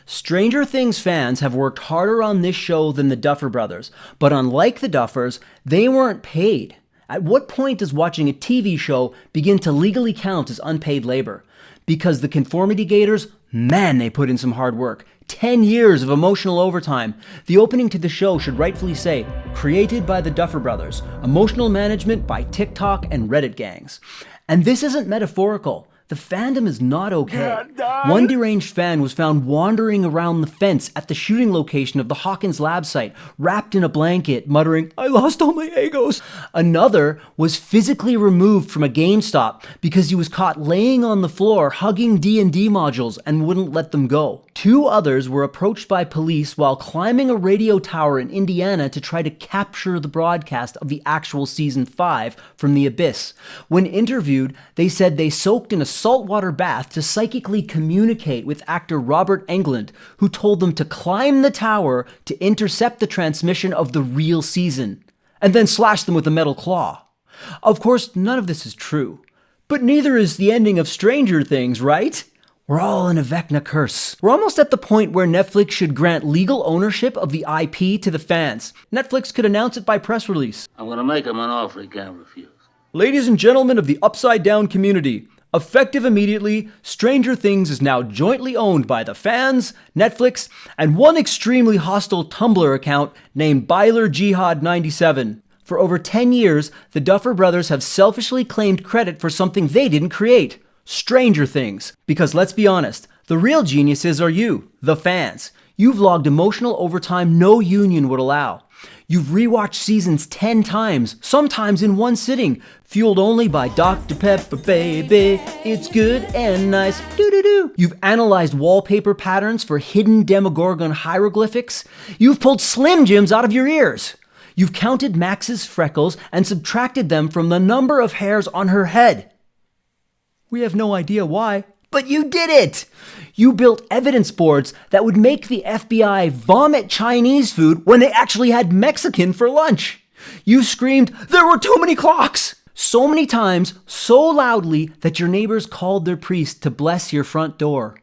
Stranger Things fans have worked harder on this show than the Duffer Brothers, but unlike the Duffers, they weren't paid. At what point does watching a TV show begin to legally count as unpaid labor? Because the Conformity Gators, man, they put in some hard work. 10 years of emotional overtime. The opening to the show should rightfully say, created by the Duffer Brothers, emotional management by TikTok and Reddit gangs. And this isn't metaphorical. The fandom is not okay. One deranged fan was found wandering around the fence at the shooting location of the Hawkins lab site, wrapped in a blanket, muttering, "I lost all my egos." Another was physically removed from a GameStop because he was caught laying on the floor hugging D&D modules and wouldn't let them go. 2 others were approached by police while climbing a radio tower in Indiana to try to capture the broadcast of the actual Season 5 from the abyss. When interviewed, they said they soaked in a saltwater bath to psychically communicate with actor Robert Englund, who told them to climb the tower to intercept the transmission of the real season, and then slash them with a metal claw. Of course, none of this is true. But neither is the ending of Stranger Things, right? We're all in a Vecna curse. We're almost at the point where Netflix should grant legal ownership of the IP to the fans. Netflix could announce it by press release. I'm gonna make him an offer he can't refuse. Ladies and gentlemen of the Upside Down community, effective immediately, Stranger Things is now jointly owned by the fans, Netflix, and one extremely hostile Tumblr account named BylerJihad97. For over 10 years, the Duffer Brothers have selfishly claimed credit for something they didn't create. Stranger Things. Because let's be honest, the real geniuses are you, the fans. You've logged emotional overtime no union would allow. You've rewatched seasons 10 times, sometimes in one sitting, fueled only by Dr. Pepper, baby. It's good and nice. Doo-doo-doo. You've analyzed wallpaper patterns for hidden Demogorgon hieroglyphics. You've pulled Slim Jims out of your ears. You've counted Max's freckles and subtracted them from the number of hairs on her head. We have no idea why, but you did it! You built evidence boards that would make the FBI vomit Chinese food when they actually had Mexican for lunch. You screamed, "There were too many clocks!" so many times, so loudly that your neighbors called their priest to bless your front door.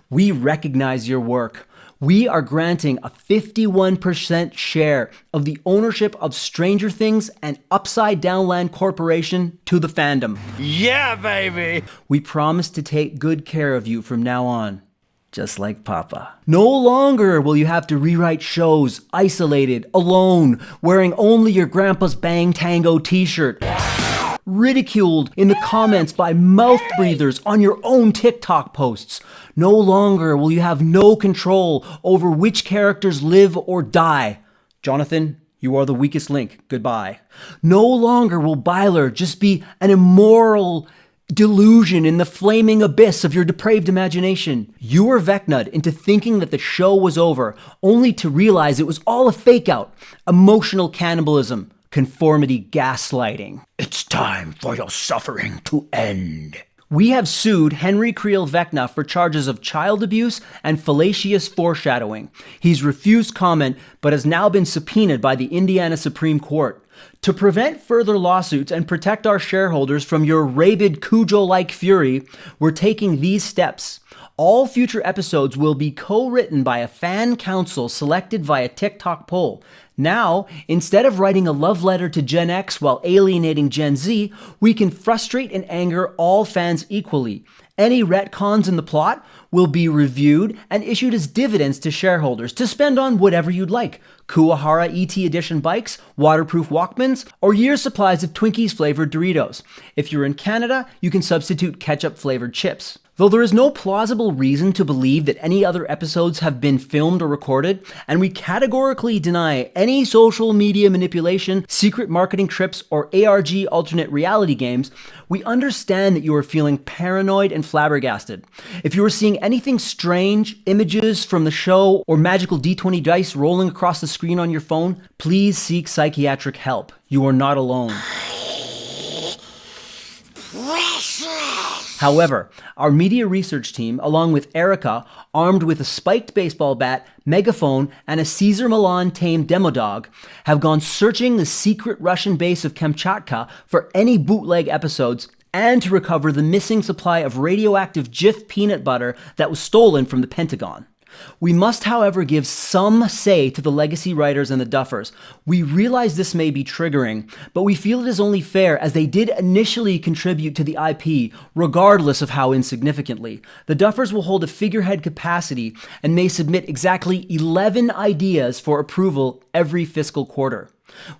We recognize your work. We are granting a 51% share of the ownership of Stranger Things and Upside Downland Corporation to the fandom. Yeah, baby! We promise to take good care of you from now on, just like Papa. No longer will you have to rewrite shows isolated, alone, wearing only your grandpa's Bang Tango t-shirt. Ridiculed in the comments by mouth breathers on your own TikTok posts. No longer will you have no control over which characters live or die. Jonathan, you are the weakest link. Goodbye. No longer will Byler just be an immoral delusion in the flaming abyss of your depraved imagination. You were Vecna'd into thinking that the show was over, only to realize it was all a fake out. Emotional cannibalism. Conformity gaslighting. It's time for your suffering to end. We have sued Henry Creel Vecna for charges of child abuse and fallacious foreshadowing. He's refused comment, but has now been subpoenaed by the Indiana Supreme Court. To prevent further lawsuits and protect our shareholders from your rabid Cujo-like fury, we're taking these steps. All future episodes will be co-written by a fan council selected via TikTok poll. Now, instead of writing a love letter to Gen X while alienating Gen Z, we can frustrate and anger all fans equally. Any retcons in the plot will be reviewed and issued as dividends to shareholders to spend on whatever you'd like. Kuwahara ET Edition bikes, waterproof Walkmans, or year's supplies of Twinkies flavored Doritos. If you're in Canada, you can substitute ketchup flavored chips. Though there is no plausible reason to believe that any other episodes have been filmed or recorded, and we categorically deny any social media manipulation, secret marketing trips, or ARG alternate reality games, we understand that you are feeling paranoid and flabbergasted. If you are seeing anything strange, images from the show, or magical D20 dice rolling across the screen on your phone, please seek psychiatric help. You are not alone. However, our media research team, along with Erica, armed with a spiked baseball bat, megaphone, and a Caesar Milan tamed demo dog, have gone searching the secret Russian base of Kamchatka for any bootleg episodes and to recover the missing supply of radioactive Jif peanut butter that was stolen from the Pentagon. We must, however, give some say to the legacy writers and the Duffers. We realize this may be triggering, but we feel it is only fair as they did initially contribute to the IP, regardless of how insignificantly. The Duffers will hold a figurehead capacity and may submit exactly 11 ideas for approval every fiscal quarter.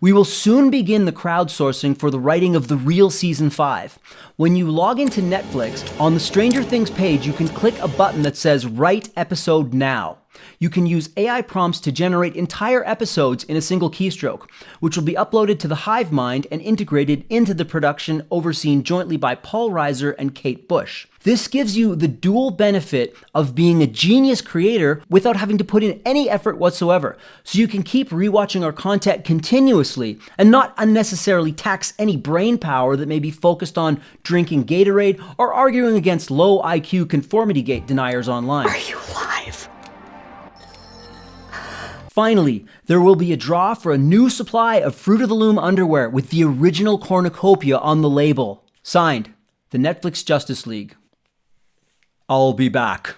We will soon begin the crowdsourcing for the writing of the real Season 5. When you log into Netflix, on the Stranger Things page, you can click a button that says Write Episode Now. You can use AI prompts to generate entire episodes in a single keystroke, which will be uploaded to the hive mind and integrated into the production overseen jointly by Paul Reiser and Kate Bush. This gives you the dual benefit of being a genius creator without having to put in any effort whatsoever, so you can keep rewatching our content continuously and not unnecessarily tax any brain power that may be focused on drinking Gatorade or arguing against low IQ conformity gate deniers online. Are you live? Finally, there will be a draw for a new supply of Fruit of the Loom underwear with the original cornucopia on the label. Signed, the Netflix Justice League. I'll be back.